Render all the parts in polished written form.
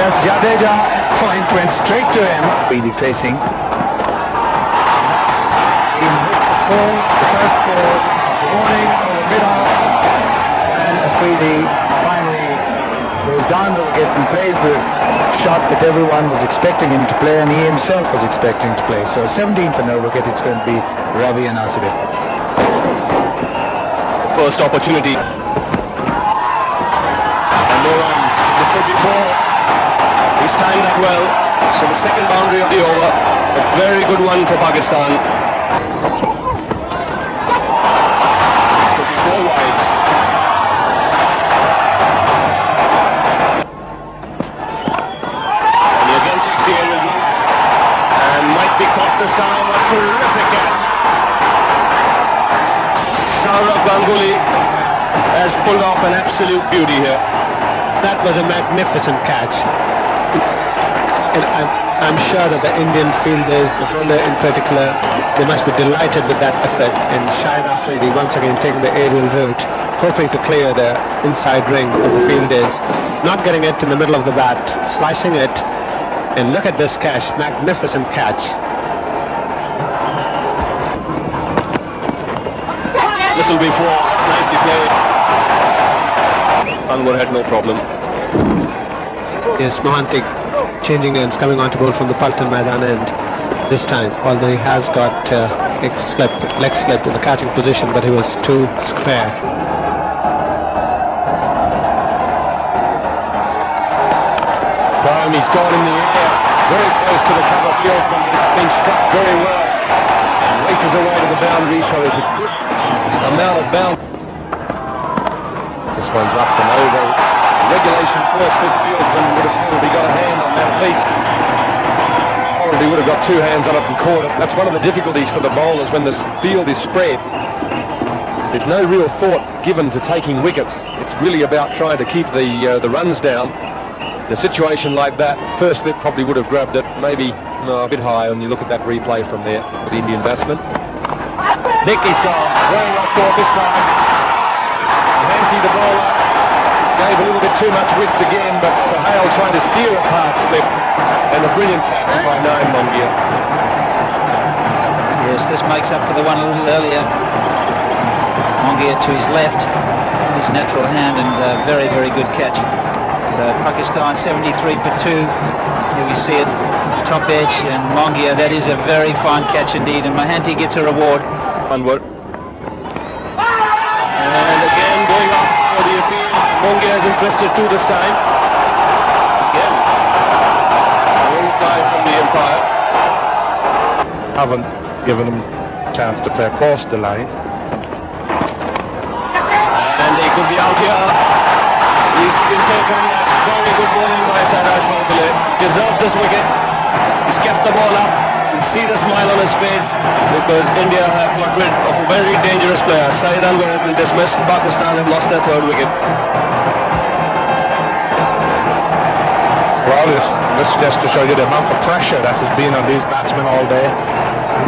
Yes, Jadeja point went straight to him. Really facing. In four, the first four, warning over mid-off, and Afridi finally goes down the wicket and plays the shot that everyone was expecting him to play, and he himself was expecting to play. So 17 for no wicket, it's going to be Ravi and Asif. First opportunity. And no runs. This would be four. He's timed that well. So the second boundary of the over. A very good one for Pakistan. This could be four wides. And he again takes the aerial route. And might be caught this time. A terrific catch. Silver Ganguly has pulled off an absolute beauty here. That was a magnificent catch. And I'm sure that the Indian fielders, the bowler in particular, they must be delighted with that effort. And Shahid Afridi once again taking the aerial route, hoping to clear the inside ring of the fielders, not getting it in the middle of the bat, slicing it. And look at this catch, magnificent catch. This will be four. It's nicely played. Anwar had no problem. Yes, Mohanty changing ends, coming on to bowl from the Paltan Maidan end this time, although he has got leg slipped in the catching position, but he was too square. This time he's gone in the air, very close to the cover field, but it's been struck very well. Races away to the boundary, so there's a good amount of bound. This one's up and over. Regulation first fit fieldsman would have probably got a hand on that at least. Probably would have got two hands on it and caught it. That's one of the difficulties for the bowlers when the field is spread. There's no real thought given to taking wickets. It's really about trying to keep the runs down. In a situation like that, first fit probably would have grabbed it, maybe a bit high when you look at that replay from there for the Indian batsman. Nicky's gone. Very well caught this time. Hanty, the bowler, gave a little bit too much width again, but Sahale trying to steer it past slip, and a brilliant catch by Naim Mongia. Yes, this makes up for the one a little earlier. Mongia to his left, his natural hand, and very, very good catch. So Pakistan 73 for 2. Here we see it, top edge, and Mongia, that is a very fine catch indeed, and Mohanty gets a reward. Onward. And again going up for the appeal. Mongia is interested too this time. Again. No reply from the umpire. Haven't given him a chance to play across the line. And they could be out here. He's been taken. That's very good bowling by Siraj Mahbule. Deserves this wicket. He's kept the ball up. You can see the smile on his face because India have got rid of a very dangerous player. Saeed Anwar has been dismissed. Pakistan have lost their third wicket. Well, this just to show you the amount of pressure that has been on these batsmen all day.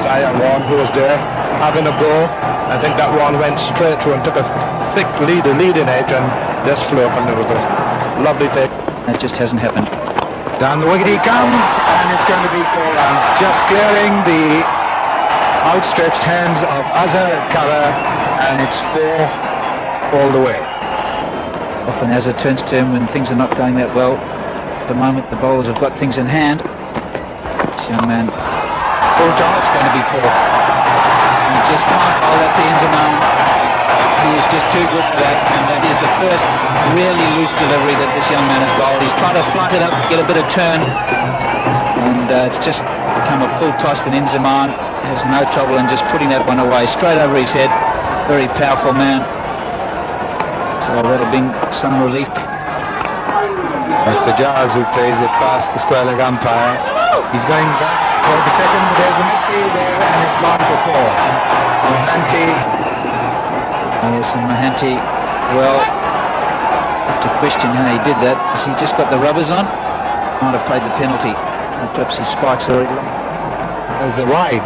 Sai and Warren, who was there, having a go. I think that one went straight through and took a thick leading edge and just flew up, and it was a lovely take. That just hasn't happened. Down the wicket he comes, and it's going to be 4 runs, just clearing the outstretched hands of Azhar at cover, and it's 4 all the way. Often as it turns to him when things are not going that well. At the moment the bowlers have got things in hand. This young man, Full toss, going to be 4. he just can't bowl that to Inzamam. He is just too good for that, and that is the first really loose delivery that this young man has bowled. He's trying to flunt it up, get a bit of turn, and it's just become a full toss, and Inzamam has no trouble in just putting that one away straight over his head. Very powerful man. So that'll bring some relief. That's the Jazz who plays it past the square leg umpire. He's going back for the second. There's a misfield there, and it's gone for 4. Mohanty. Yes, and Mohanty, well, have to question how he did that. Has he just got the rubbers on? Might have paid the penalty. Or perhaps his spikes are already long. There's the wide.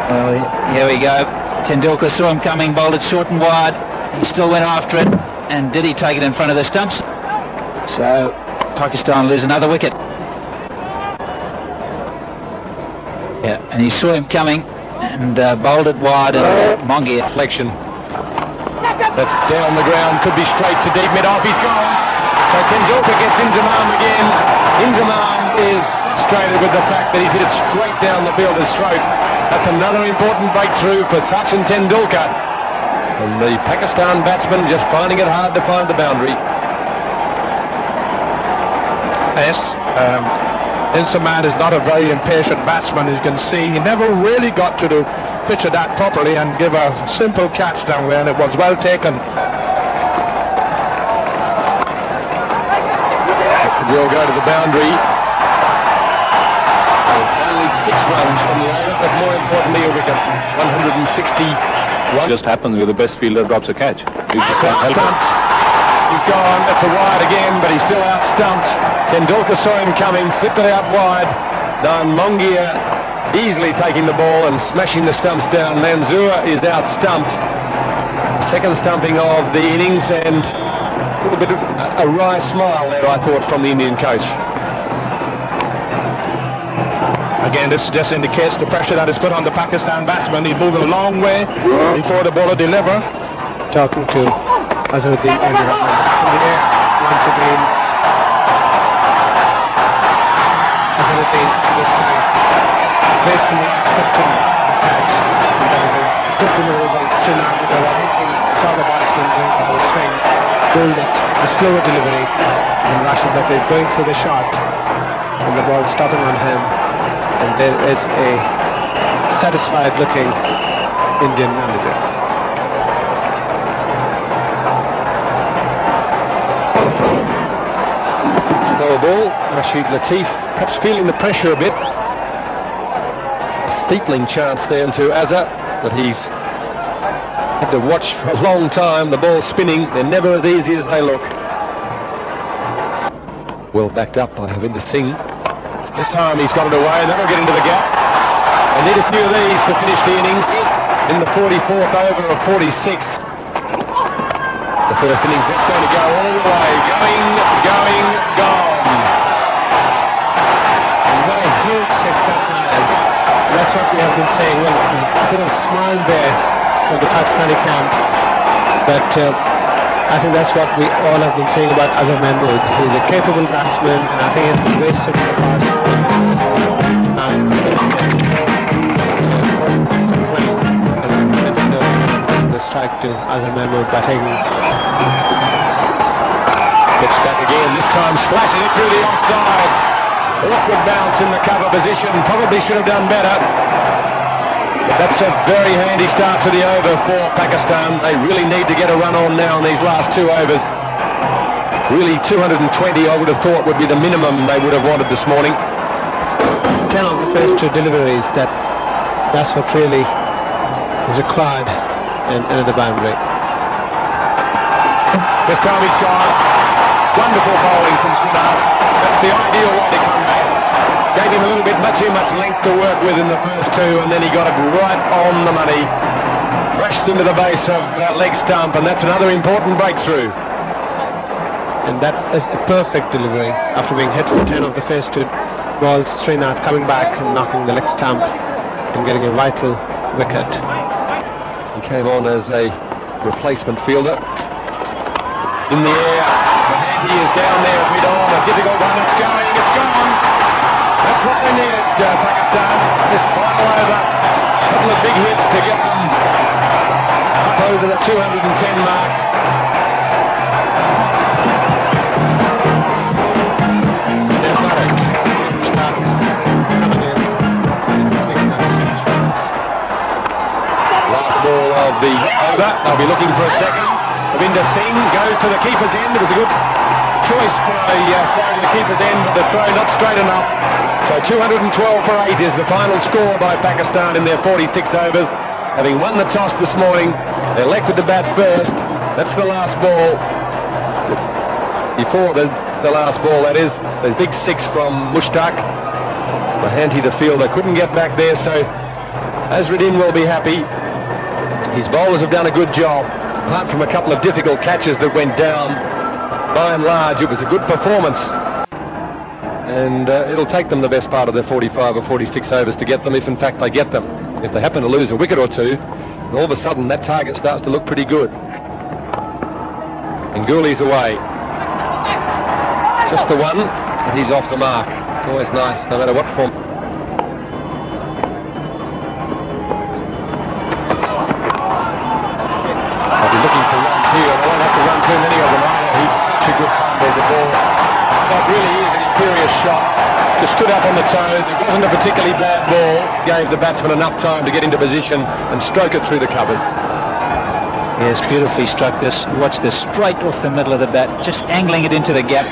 Well, here we go. Tendulkar saw him coming, bowled it short and wide. He still went after it. And did he take it in front of the stumps? So Pakistan lose another wicket. Yeah, and he saw him coming and bowled it wide, and Mongia. Deflection. That's down the ground, could be straight to deep mid-off, he's gone. So Tendulkar gets Inzamam again. Inzamam is frustrated with the fact that he's hit it straight down the fielder's throat. That's another important breakthrough for Sachin Tendulkar. And the Pakistan batsman just finding it hard to find the boundary. Yes, Inzamam is not a very impatient batsman, as you can see. He never really got to the pitch of that properly and give a simple catch down there, and it was well taken. Will go to the boundary. So only 6 runs from the over, but more importantly a wicket. 161. Just happens with the best fielder drops a catch. You just can't help it. Stumped. He's gone. That's a wide again, but he's still out stumped. Tendulkar saw him coming, slipped it out wide. Then Mongia easily taking the ball and smashing the stumps down. Manzoor is out stumped. Second stumping of the innings, and a little bit of a wry smile there, I thought, from the Indian coach. Again, this just indicates the pressure that is put on the Pakistan batsman. He's moving a long way before the bowler delivers. Talking to Azharuddin earlier on. It's in the air once again. Azharuddin this time gratefully accepting the catch and delivering good delivery by Singh, because I think he saw the batsman going for the swing, pulled it, the slower delivery, and Rashid Latif going for the shot, and the ball stopping on him, and there is a satisfied looking Indian manager. Slower ball. Rashid Latif perhaps feeling the pressure a bit. A steepling chance there to Azhar, but he's had to watch for a long time. The ball spinning. They're never as easy as they look. Well backed up by Harvinder Singh. This time he's got it away, and that'll get into the gap. They need a few of these to finish the innings in the 44th over of 46. The first innings, that's going to go all the way. Going, gone. And what a huge six that is. That's what we have been saying. Well, there's a bit of smile there from the Pakistani camp. But I think that's what we all have been saying about Azhar Mahmood. He's a capable batsman, and I think he's been wasted in the past. The strike to Azhar Mahmood batting. Pitch back again, this time slashes it through the offside. Awkward bounce in the cover position, probably should have done better. But that's a very handy start to the over for Pakistan. They really need to get a run on now in these last 2 overs. Really 220 I would have thought would be the minimum they would have wanted this morning. 10 of the first 2 deliveries, that's what really is required in another boundary. This time he's gone. Wonderful bowling from Singh. That's the ideal way to come back. Gave him a little bit too much length to work with in the first 2, and then he got it right on the money. Crashed into the base of that leg stump, and that's another important breakthrough. And that is a perfect delivery after being hit for 10 of the first 2 balls. Srinath coming back and knocking the leg stump and getting a vital wicket. He came on as a replacement fielder. In the air, he is down there at mid-on, a difficult one, it's going, it's gone. That's what they needed, Pakistan, this final over. A couple of big hits to get them up over the 210 mark. They've got it. Start coming in. Last ball of the over, they'll be looking for a second. Harvinder Singh goes to the keeper's end. It was a good choice for a throw to the keeper's end, but the throw not straight enough. So 212 for 8 is the final score by Pakistan in their 46 overs. Having won the toss this morning, they elected to bat first. That's the last ball. Before the last ball, that is, the big 6 from Mushtaq. Mahanti, the fielder, couldn't get back there, so Azharuddin will be happy. His bowlers have done a good job. Apart from a couple of difficult catches that went down, by and large, it was a good performance. and it'll take them the best part of their 45 or 46 overs to get them, if in fact they get them. If they happen to lose a wicket or two, all of a sudden that target starts to look pretty good. And Ganguly's away. Just the one, and he's off the mark. It's always nice, no matter what form. I'll be looking for runs here. I won't have to run too many of them either. He's such a good time with the ball. That really is an imperious shot. Just stood up on the toes. It wasn't a particularly bad ball. Gave the batsman enough time to get into position and stroke it through the covers. Yes, beautifully struck this. Watch this, straight off the middle of the bat, just angling it into the gap.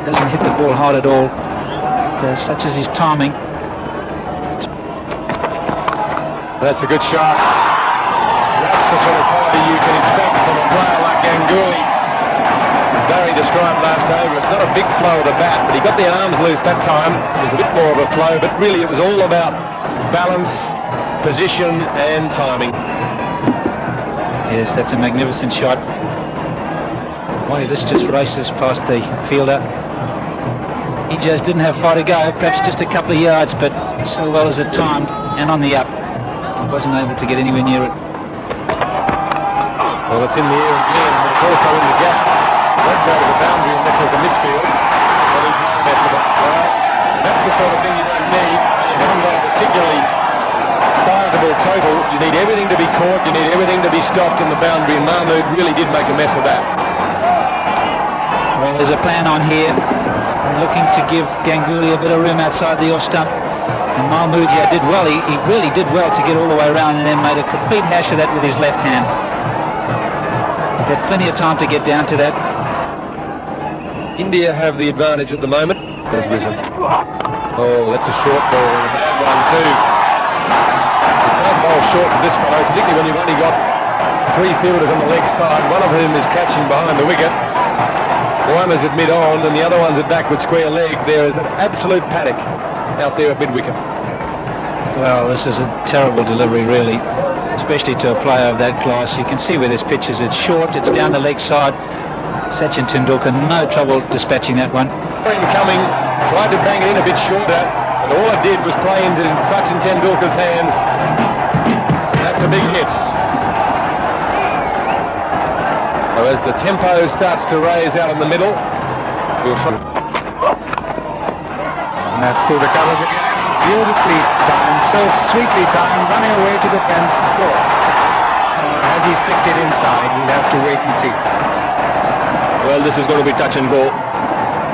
Doesn't hit the ball hard at all. Such as his timing. That's a good shot. That's the sort of quality you can expect from a player like Ganguly. He's buried the stride last over. It's not a big flow of the bat, but he got the arms loose that time. It was a bit more of a flow, but really it was all about balance, position and timing. Yes, that's a magnificent shot. Boy, this just races past the fielder. He just didn't have far to go, perhaps just a couple of yards, but so well as it timed and on the up. He wasn't able to get anywhere near it. Well, it's in the air again, but it's also in the gap. Won't go to the boundary unless there's a misfield. But there's no mess of it. Well, that's the sort of thing you don't need. You haven't got a particularly sizable total. You need everything to be caught. You need everything to be stopped in the boundary. And Mahmood really did make a mess of that. Well, there's a plan on here. Looking to give Ganguly a bit of room outside the off stump. And Mahmood did well. He really did well to get all the way around and then made a complete hash of that with his left hand. He had plenty of time to get down to that. India have the advantage at the moment. Oh, that's a short ball and a bad one too. You can't bowl short with this one, particularly when you've only got three fielders on the leg side, one of whom is catching behind the wicket. One is at mid-on and the other one's at backward square leg. There is an absolute panic out there at mid-wicket. Well, this is a terrible delivery, really, especially to a player of that class. You can see where this pitch is. It's short, it's down the leg side. Sachin Tendulkar, no trouble dispatching that one. Coming, tried to bang it in a bit shorter, and all it did was play into Sachin Tendulkar's hands. That's a big hit. So as the tempo starts to raise out in the middle, we'll try. And that's through the covers again. Beautifully timed, so sweetly timed, running away to the fence floor. Has he flicked it inside? We'll have to wait and see. Well, this is going to be touch and go.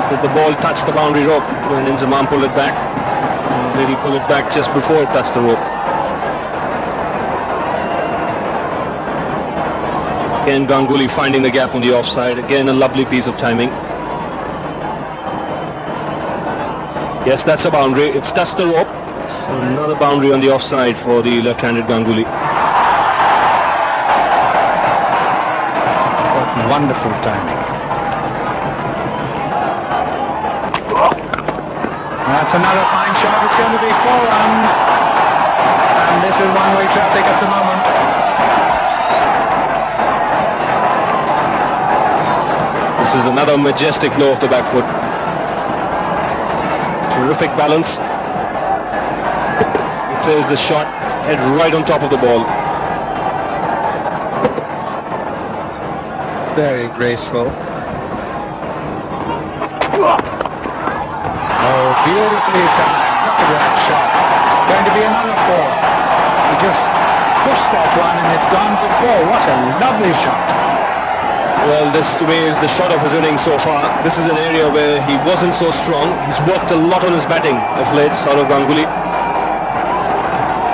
Did the ball touch the boundary rope when Inzamam pulled it back? Or did he pull it back just before it touched the rope? Again, Ganguly finding the gap on the offside. Again, a lovely piece of timing. Yes, that's a boundary. It's touched the rope. So another boundary on the offside for the left-handed Ganguly. What wonderful timing. That's another fine shot. It's going to be 4 runs. And this is one-way traffic at the moment. This is another majestic blow off the back foot. Terrific balance. He plays the shot, head right on top of the ball. Very graceful. Oh, beautifully timed. Look at that shot. Going to be another 4. He just pushed that one and it's gone for 4. What a lovely shot. Well, this to me is the shot of his innings so far. This is an area where he wasn't so strong. He's worked a lot on his batting of late, Saurav Ganguly.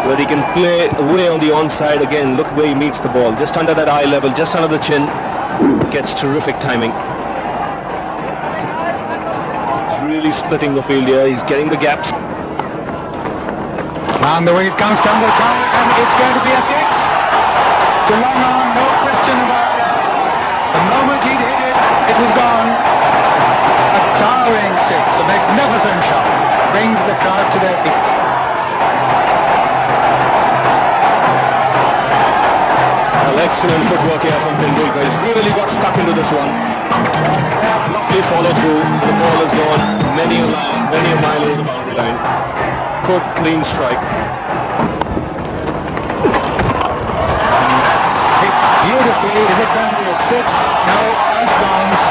But he can play away on the onside again. Look where he meets the ball. Just under that eye level, just under the chin. Gets terrific timing. He's really splitting the field here. He's getting the gaps. On the wing comes Tendulkar and it's going to be a 6. To long on, no question about it. The moment he'd hit it, it was gone. A towering 6, a magnificent shot. Brings the crowd to their feet. Well, excellent footwork here from Tendulkar. He's really got stuck into this one. perfectly follow through. The ball has gone many a mile over the boundary line. Good clean strike. That's hit beautifully. Is it going to be a 6? No, it's bounce.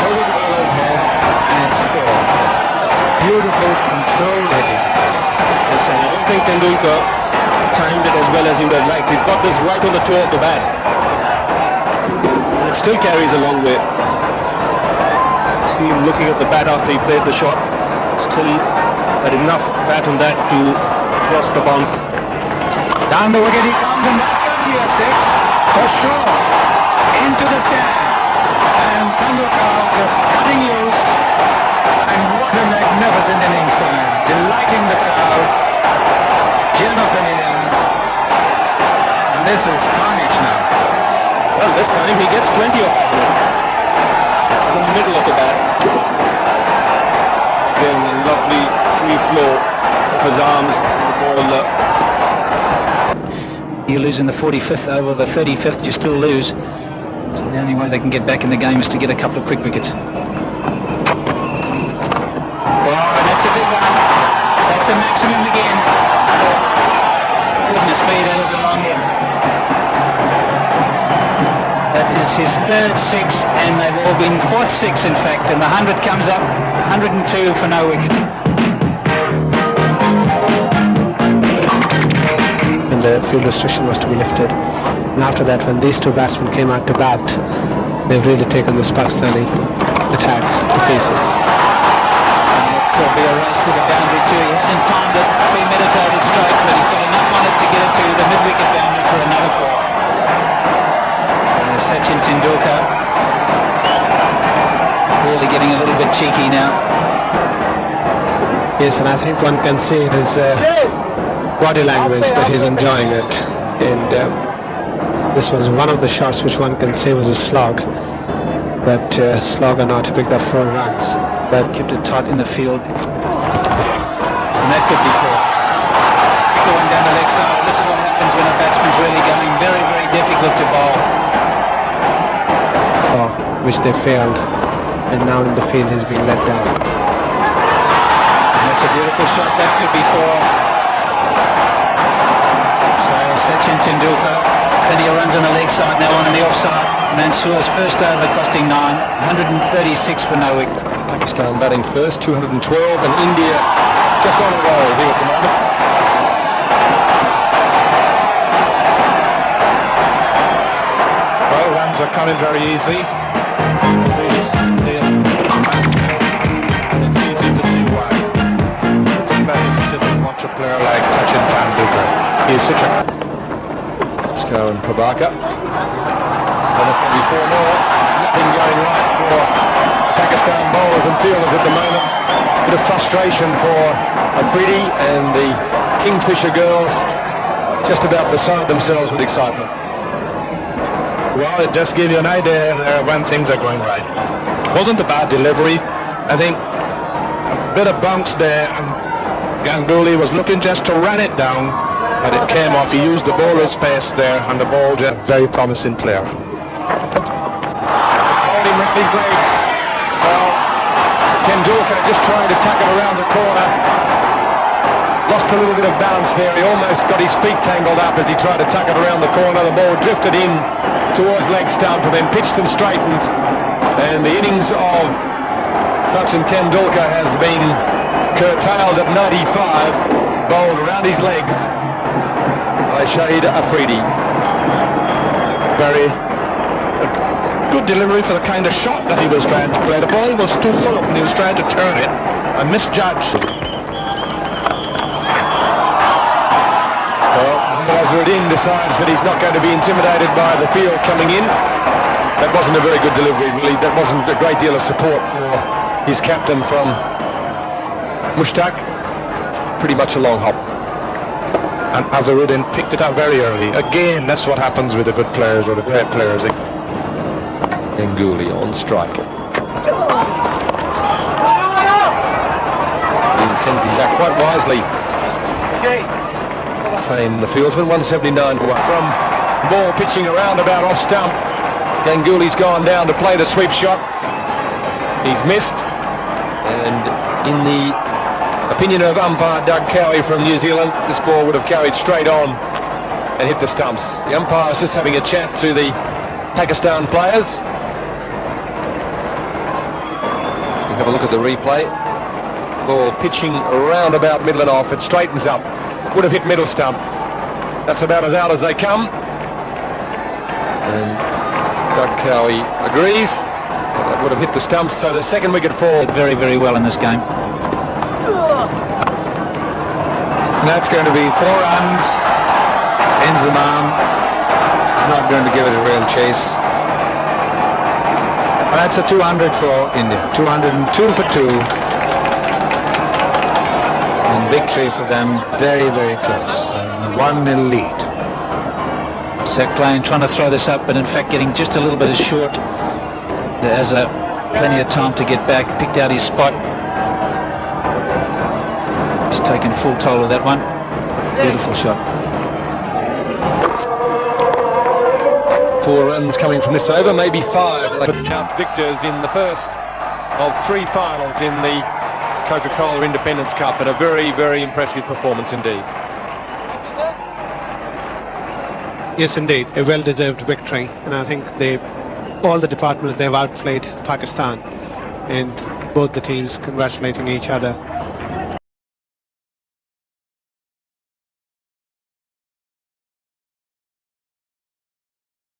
Over the bowler's head, and it's scored. That's beautiful control hitting. Yes, and I don't think Tendulkar timed it as well as he would have liked. He's got this right on the toe of the bat. And it still carries a long way. See him looking at the bat after he played the shot. Still had enough bat on that to cross the bump. Down the wicket he comes, and that's going to be a 6 for sure. Into the stands, and Tendulkar just cutting loose. And what a magnificent innings for him, delighting the crowd. Gem of an innings. And this is carnage now. Well, this time he gets plenty of bat. It's the middle of the bat. Again, a lovely free flow of his arms. The ball. You lose in the 45th over the 35th, you still lose. So the only way they can get back in the game is to get a couple of quick wickets. Well, and that's a big one. That's a maximum again. Goodness me, that is a long hit. That is his third 6, and they've all been fourth 6 in fact, and the 100 comes up, 102 for no wicket. The field restriction was to be lifted, and after that, when these two batsmen came out to bat, they've really taken this Pakistani attack to pieces. It will be a race to the boundary too. He hasn't timed it, premeditated strike, but he's got enough on it to get it to the mid-wicket boundary for another 4. So Sachin Tendulkar really getting a little bit cheeky now. Yes, and I think one can see it is body language that he's enjoying it, and this was one of the shots which one can say was a slog, but slog or not, he picked up 4 runs, but Kept it tight in the field, and that could be 4. Going down the leg side. This is what happens when a batsman's really going. Very, very difficult to bowl. which they failed, and now in the field he's being let down. And that's a beautiful shot. That could be 4. So Sachin Tendulkar, plenty of runs on the leg side, now on the offside. Mansoor's first over costing 9, 136 for no wicket. Pakistan batting first, 212, and India just on a roll here at the moment. Well, runs are coming very easy. It's easy to see why. It's a pleasure to sit and watch a player like Sachin Tendulkar. He's such a... Scar and Prabhakar. And it's going to be 4 more. Nothing going right for Pakistan bowlers and fielders at the moment. Bit of frustration for Afridi and the Kingfisher girls, just about beside themselves with excitement. Well, it just gives you an idea when things are going right. Wasn't a bad delivery. I think a bit of bounce there, and Ganguly was looking just to run it down, but it came off. He used the bowler's pace there, and the ball just very promising player. Holding with his legs. Well, Tendulkar just trying to tuck it around the corner. Lost a little bit of bounce there. He almost got his feet tangled up as he tried to tuck it around the corner. The ball drifted in towards leg stump and then pitched and straightened. And the innings of Sachin Tendulkar has been curtailed at 95, bowled around his legs by Shahid Afridi. Very good delivery for the kind of shot that he was trying to play. The ball was too full up and he was trying to turn it and misjudged. Well, Nazruddin decides that he's not going to be intimidated by the field coming in. That wasn't a very good delivery, really. That wasn't a great deal of support for his captain from Mushtaq. Pretty much a long hop. And Nazruddin picked it up very early. Again, that's what happens with the good players or the great players. Ganguly on strike. He sends him back quite wisely. Same the fieldsman, 179 from ball pitching around about off stump. Ganguly's gone down to play the sweep shot. He's missed, and in the opinion of umpire Doug Cowie from New Zealand, this ball would have carried straight on and hit the stumps. The umpire is just having a chat to the Pakistan players. We'll have a look at the replay. Ball pitching around about middle and off. It straightens up. Would have hit middle stump. That's about as out as they come. And Doug Cowie agrees. That would have hit the stumps. So the second wicket fall. Very, very well in this game. And that's going to be 4 runs. Inzamam is not going to give it a real chase. And that's a 200 for India. 202 for 2. And victory for them, very, very close. 1-0 lead. Zach Lane trying to throw this up, but in fact getting just a little bit short. There's plenty of time to get back. Picked out his spot. He's taken full toll of that one. Beautiful shot. 4 runs coming from this over, maybe 5. Count victors in the first of 3 finals in the Coca-Cola Independence Cup, and a very, very impressive performance indeed. Yes, indeed, a well-deserved victory, and I think all the departments, they've outplayed Pakistan, and both the teams congratulating each other